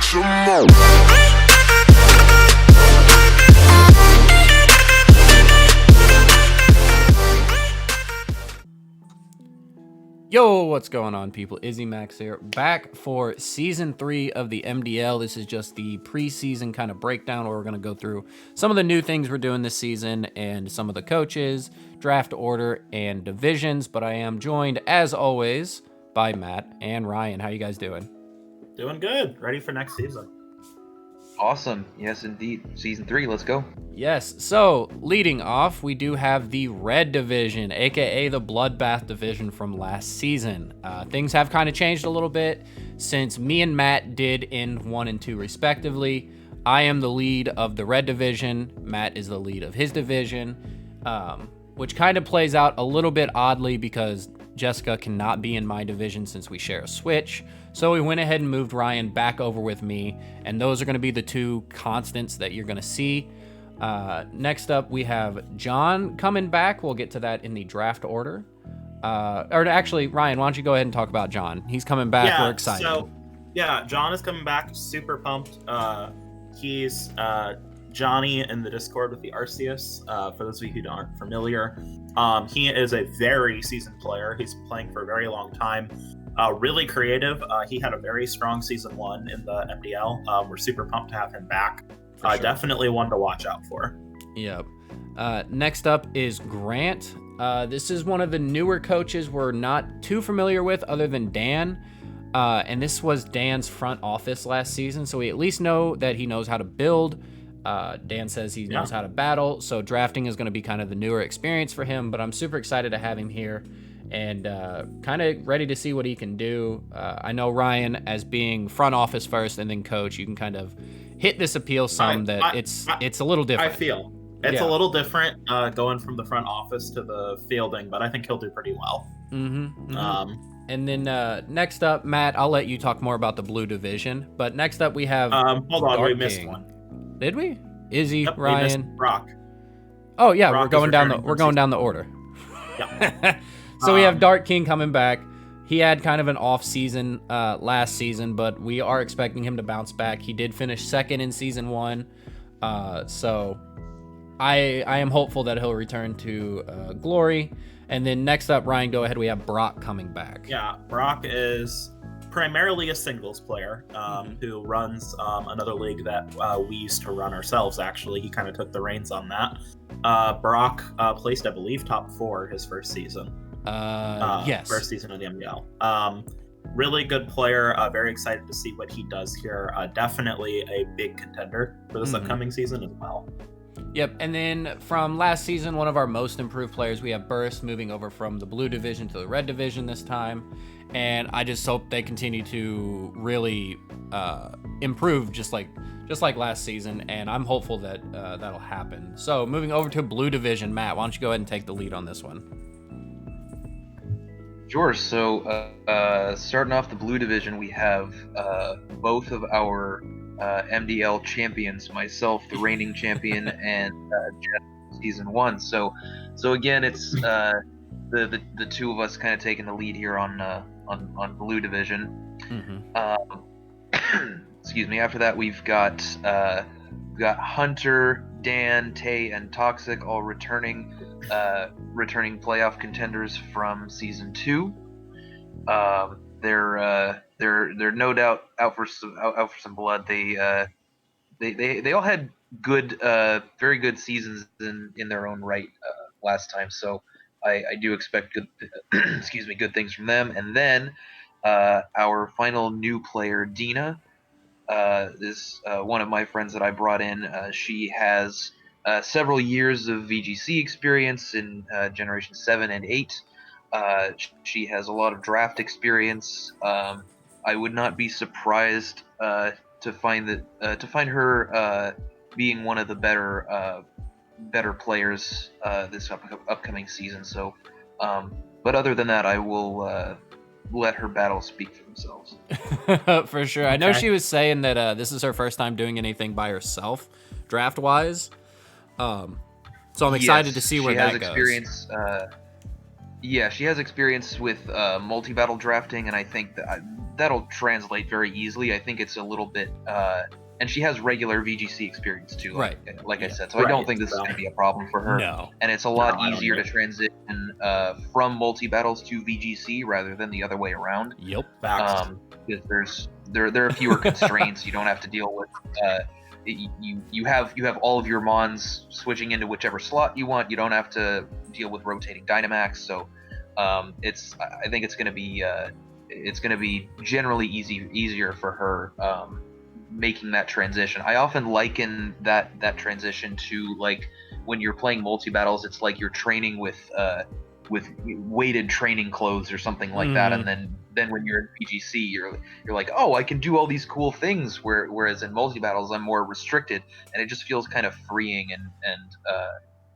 some more. Yo, what's going on, people? Izzy Max here, back for Season 3 of the MDL. This is just the preseason kind of breakdown where we're going to go through some of the new things we're doing this season and some of the coaches, draft order, and divisions. But I am joined, as always, by Matt and Ryan. How you guys doing? Doing good. Ready for next season. Awesome. Yes, indeed. Season 3, let's go. Yes, so leading off, we do have the Red Division, aka the Bloodbath Division from last season. Things have kind of changed a little bit since me and Matt did in 1 and 2 respectively. I am the lead of the Red Division, Matt is the lead of his division, which kind of plays out a little bit oddly because Jessica cannot be in my division since we share a switch. So we went ahead and moved Ryan back over with me, and those are going to be the two constants that you're going to see. Next up, we have John coming back. We'll get to that in the draft order. Or actually, Ryan, why don't you go ahead and talk about John? He's coming back. Yeah, we're excited. So, John is coming back. Super pumped. He's Johnny in the Discord with the Arceus. For those of you who aren't familiar, he is a very seasoned player. He's been playing for a very long time. Really creative. He had a very strong season 1 in the MDL. We're super pumped to have him back. Sure. Definitely one to watch out for. Yep. Next up is Grant. This is one of the newer coaches we're not too familiar with other than Dan. And this was Dan's front office last season, so we at least know that he knows how to build. Dan says he knows how to battle, so drafting is going to be kind of the newer experience for him, but I'm super excited to have him here and kind of ready to see what he can do. I know Ryan, as being front office first and then coach, you can kind of hit this appeal some it's a little different. I feel it's a little different going from the front office to the fielding, but I think he'll do pretty well. And then next up, Matt, I'll let you talk more about the blue division, but next up we have hold on, we Dark missed King. one. Did we? Izzy, Yep, Ryan, we missed Brock. Oh yeah, Brock we're going down the order. Yeah. So we have Dark King coming back. He had kind of an off season last season, but we are expecting him to bounce back. He did finish second in season 1, so I am hopeful that he'll return to glory. And then next up, Ryan, go ahead. We have Brock coming back. Yeah, Brock is primarily a singles player who runs another league that we used to run ourselves, actually. He kind of took the reins on that. Brock placed, I believe, top 4 his first season. Yes. First season of the MDL. Really good player. Very excited to see what he does here. Definitely a big contender for this upcoming season as well. Yep, and then from last season, one of our most improved players, we have Burst moving over from the blue division to the red division this time. And I just hope they continue to really improve just like last season, and I'm hopeful that that'll happen. So moving over to blue division, Matt, why don't you go ahead and take the lead on this one? Sure. So starting off the blue division, we have both of our MDL champions, myself, the reigning champion, and Jeff, season 1. So again, it's the two of us kind of taking the lead here on blue division. Excuse me. After that, we've got Hunter, Dan, Tay, and Toxic all returning playoff contenders from season 2. They're no doubt out for some blood. They all had good, very good seasons in their own right last time. So I do expect good good things from them. And then our final new player, Dina, is one of my friends that I brought in. She has several years of VGC experience in Generation 7 and 8. She has a lot of draft experience. I would not be surprised to find her being one of the better players this upcoming season. So, but other than that, I will let her battles speak for themselves. For sure. I know she was saying that this is her first time doing anything by herself, draft wise. So I'm excited to see where that goes. Yeah, she has experience with multi-battle drafting, and I think that'll translate very easily. I think it's a little bit, and she has regular VGC experience too, Right. like I Yeah. said. So I don't Right. think this is So, going to be a problem for her. No. And it's a no, lot I don't easier to either. transition from multi-battles to VGC rather than the other way around. Yep. Facts. Because there are fewer constraints. You don't have to deal with. You have all of your mons switching into whichever slot you want. You don't have to deal with rotating Dynamax. So I think it's going to be generally easier for her making that transition. I often liken that transition to like when you're playing multi battles. It's like you're training with weighted training clothes or something like that, and then when you're in PGC, you're like, oh, I can do all these cool things. Whereas in multi battles, I'm more restricted, and it just feels kind of freeing, and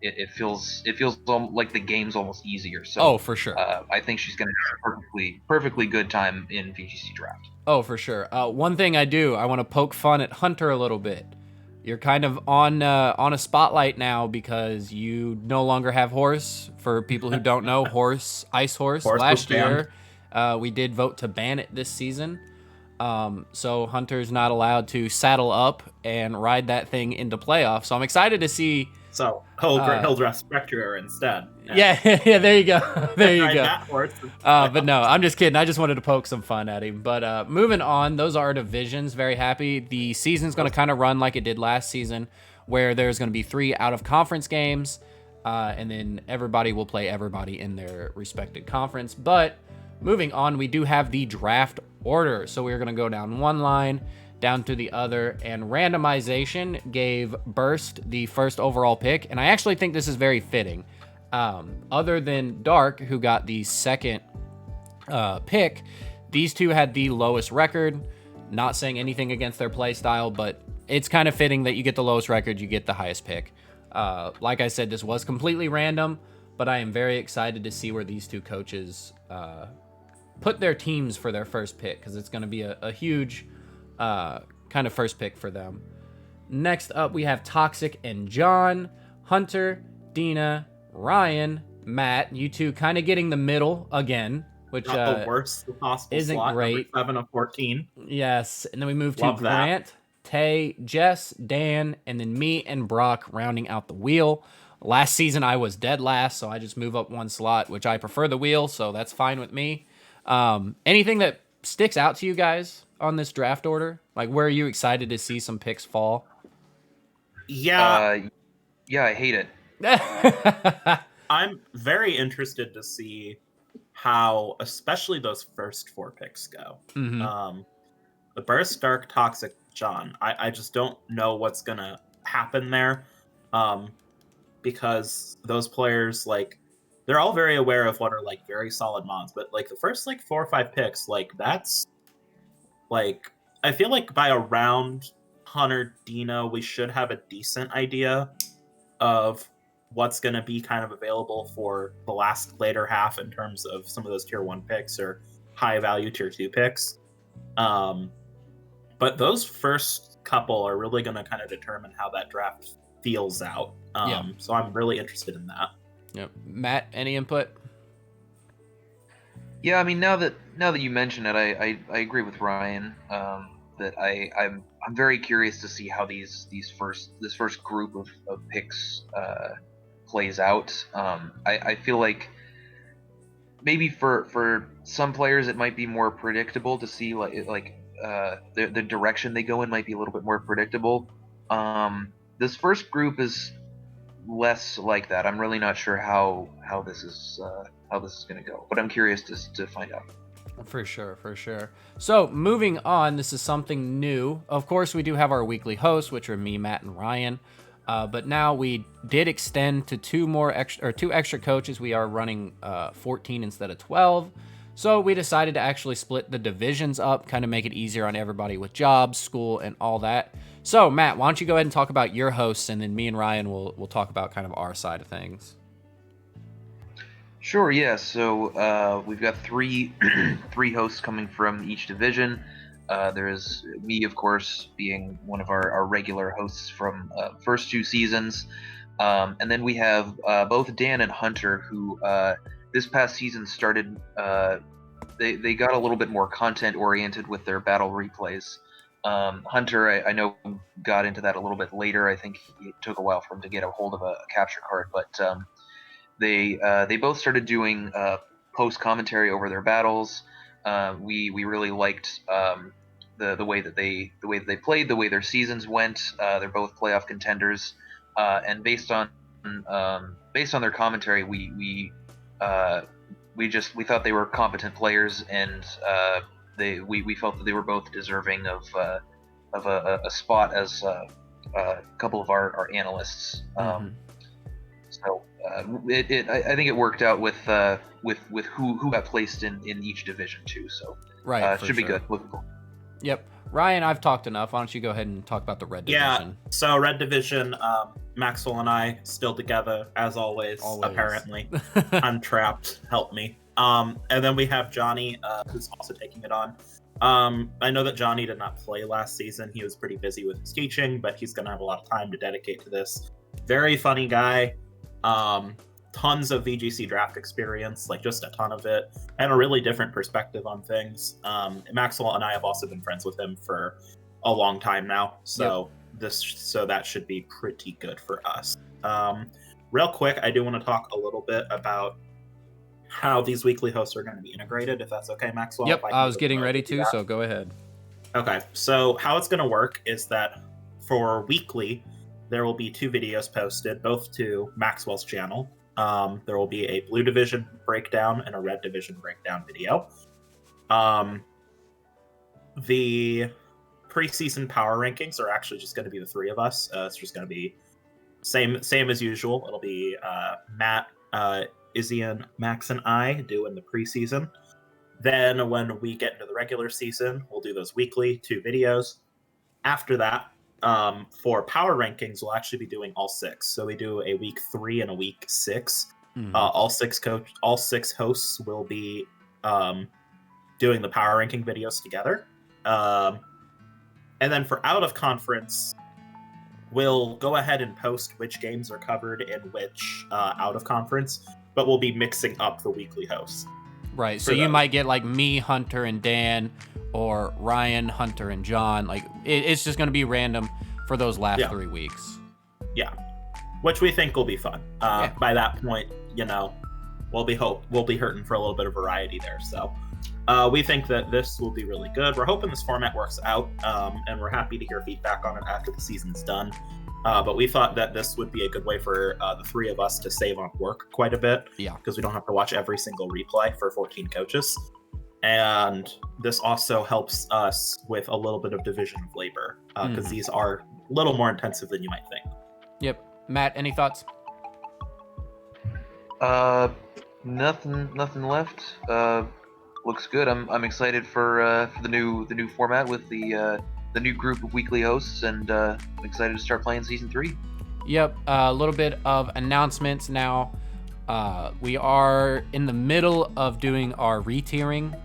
it feels like the game's almost easier. So Oh, for sure. I think she's going to have a perfectly good time in VGC draft. Oh, for sure. One thing I want to poke fun at Hunter a little bit. You're kind of on a spotlight now because you no longer have horse. For people who don't know, Ice Horse. Horse was Last banned. year, we did vote to ban it this season. So Hunter's not allowed to saddle up and ride that thing into playoffs. So I'm excited to see. So he'll draft Spectre instead. Yeah, yeah, there you go. There you Ride go. that horse. But no, I'm just kidding. I just wanted to poke some fun at him. But moving on, those are our divisions. Very happy. The season's going to kind of run like it did last season, where there's going to be 3 out-of-conference games, and then everybody will play everybody in their respective conference. But moving on, we do have the draft order. So we're going to go down one line, down to the other, and randomization gave Burst the first overall pick. And I actually think this is very fitting. Other than Dark, who got the second pick, these two had the lowest record. Not saying anything against their play style, but it's kind of fitting that you get the lowest record, you get the highest pick. Like I said, this was completely random, but I am very excited to see where these two coaches put their teams for their first pick, because it's going to be a huge kind of first pick for them. Next up, we have Toxic and John, Hunter, Dina, Ryan, Matt. You two kind of getting the middle again, which Not the worst possible isn't slot, great. Number 7 of 14. Yes, and then we move to Love that. Grant, Tay, Jess, Dan, and then me and Brock rounding out the wheel. Last season I was dead last, so I just move up one slot, which I prefer the wheel, so that's fine with me. Anything that sticks out to you guys on this draft order? Like, where are you excited to see some picks fall? Yeah, Yeah, I hate it. I'm very interested to see how, especially those first 4 picks go. The Burst, Dark, Toxic, John. I just don't know what's gonna happen there, because those players, like, they're all very aware of what are like very solid mods, but like the first like 4 or 5 picks, like that's like, I feel like by around Hunter, Dina, we should have a decent idea of what's going to be kind of available for the later half in terms of some of those tier 1 picks or high value tier 2 picks. But those first couple are really going to kind of determine how that draft feels out. So I'm really interested in that. Yep. Matt, any input? Yeah, I mean, now that you mention it, I agree with Ryan. That I'm very curious to see how this first group of picks plays out. I feel like maybe for some players it might be more predictable to see the direction they go in might be a little bit more predictable. This first group is less like that. I'm really not sure how this is going to go, but I'm curious to find out. For sure. So moving on, this is something new. Of course, we do have our weekly hosts, which are me, Matt, and Ryan. But now we did extend to two extra coaches. We are running 14 instead of 12. So we decided to actually split the divisions up, kind of make it easier on everybody with jobs, school, and all that. So Matt, why don't you go ahead and talk about your hosts, and then me and Ryan will talk about kind of our side of things. Sure, yeah. So we've got three hosts coming from each division. There's me, of course, being one of our regular hosts from first 2 seasons. And then we have both Dan and Hunter, who this past season started. They got a little bit more content oriented with their battle replays. Hunter, I know, got into that a little bit later. I think it took a while for him to get a hold of a capture card, but they both started doing post commentary over their battles. We really liked the way that they played, the way their seasons went. They're both playoff contenders, and based on their commentary, we thought they were competent players, and we felt that they were both deserving of a spot as a couple of our analysts. So I think it worked out with who got placed in each division too. So Right, should be good. Looking forward. Yep. Ryan, I've talked enough. Why don't you go ahead and talk about the red division? Yeah, so red division, Maxwell and I still together, as always. Apparently. I'm trapped. Help me. And then we have Johnny, who's also taking it on. I know that Johnny did not play last season. He was pretty busy with his teaching, but he's going to have a lot of time to dedicate to this. Very funny guy. Tons of VGC draft experience, like just a ton of it, and a really different perspective on things. Maxwell and I have also been friends with him for a long time now, so that should be pretty good for us. Real quick, I do want to talk a little bit about how these weekly hosts are going to be integrated, if that's okay, Maxwell. Yep, I was getting ready to, so go ahead. Okay, so how it's going to work is that for weekly, there will be 2 videos posted, both to Maxwell's channel. There will be a blue division breakdown and a red division breakdown video. The preseason power rankings are actually just going to be the 3 of us. It's just going to be same as usual. It'll be Matt, Izzy, Max, and I doing the preseason. Then when we get into the regular season, we'll do those weekly 2 videos. After that, for power rankings, we'll actually be doing all 6. So we do a week 3 and a week 6. All six hosts will be doing the power ranking videos together. And then for out of conference, we'll go ahead and post which games are covered in which out of conference, but we'll be mixing up the weekly hosts. Right. So you might get like me, Hunter, and Dan, or Ryan, Hunter, and John. Like it's just going to be random for those last 3 weeks. Yeah, which we think will be fun. By that point, we'll be hurting for a little bit of variety there. So we think that this will be really good. We're hoping this format works out, and we're happy to hear feedback on it after the season's done. But we thought that this would be a good way for the 3 of us to save on work quite a bit. Yeah. Because we don't have to watch every single replay for 14 coaches. And this also helps us with a little bit of division of labor, because these are a little more intensive than you might think. Yep. Matt, any thoughts? Nothing left. Looks good. I'm excited for the new format with the new group of weekly hosts, and I'm excited to start playing season 3. Yep. A little bit of announcements now. We are in the middle of doing our re-tiering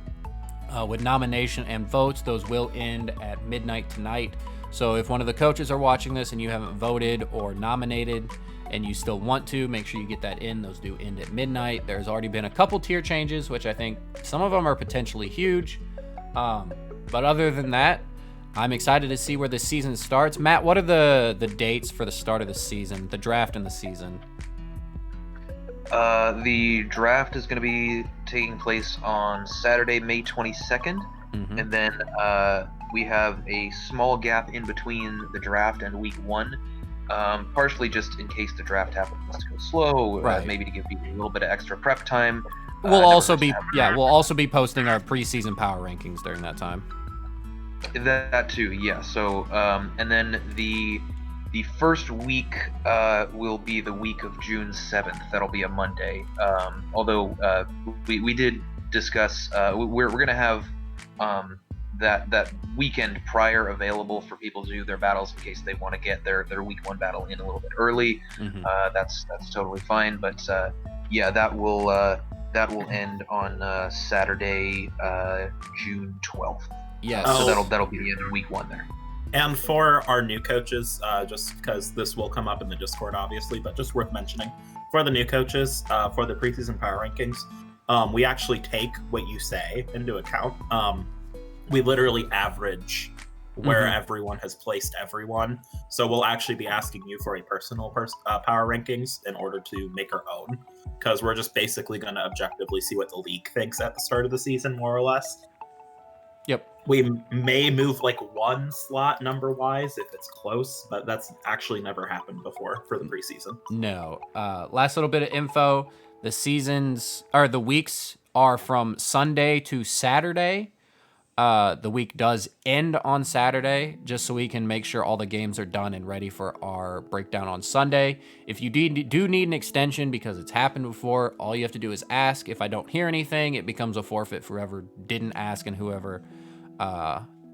with nomination and votes. Those will end at midnight tonight. So if one of the coaches are watching this and you haven't voted or nominated and you still want to, make sure you get that in. Those do end at midnight. There's already been a couple tier changes, which I think some of them are potentially huge. But other than that, I'm excited to see where the season starts. Matt, what are the dates for the start of the season, the draft and the season? The draft is going to be taking place on Saturday, May 22nd. And then we have a small gap in between the draft and week 1, partially just in case the draft happens to go slow, maybe to give people a little bit of extra prep time. We'll also be posting our preseason power rankings during that time. That too, yeah. So and then the first week will be the week of June 7th. That'll be a Monday. Although we did discuss we're gonna have that weekend prior available for people to do their battles in case they want to get their week 1 battle in a little bit early. That's totally fine. But that will end on Saturday, June 12th. Yes. So that'll be the end of week 1 there. And for our new coaches, just because this will come up in the Discord, obviously, but just worth mentioning, for the new coaches, for the preseason power rankings, we actually take what you say into account. We literally average where everyone has placed everyone. So we'll actually be asking you for a personal power rankings in order to make our own, because we're just basically going to objectively see what the league thinks at the start of the season, more or less. Yep. We may move like one slot number wise if it's close, but that's actually never happened before for the preseason. No. Last little bit of info. The weeks are from Sunday to Saturday. The week does end on Saturday, just so we can make sure all the games are done and ready for our breakdown on Sunday. If you do need an extension, because it's happened before, all you have to do is ask. If I don't hear anything, it becomes a forfeit for whoever didn't ask and whoever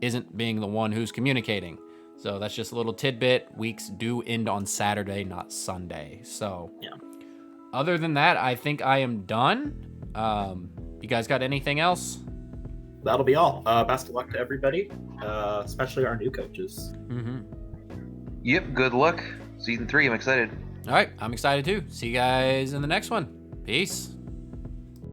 isn't being the one who's communicating. So that's just a little tidbit. Weeks do end on Saturday, not Sunday. So yeah. Other than that, I think I am done. You guys got anything else? That'll be all. Best of luck to everybody, especially our new coaches. Yep, good luck. Season 3, I'm excited. All right, I'm excited too. See you guys in the next one. Peace.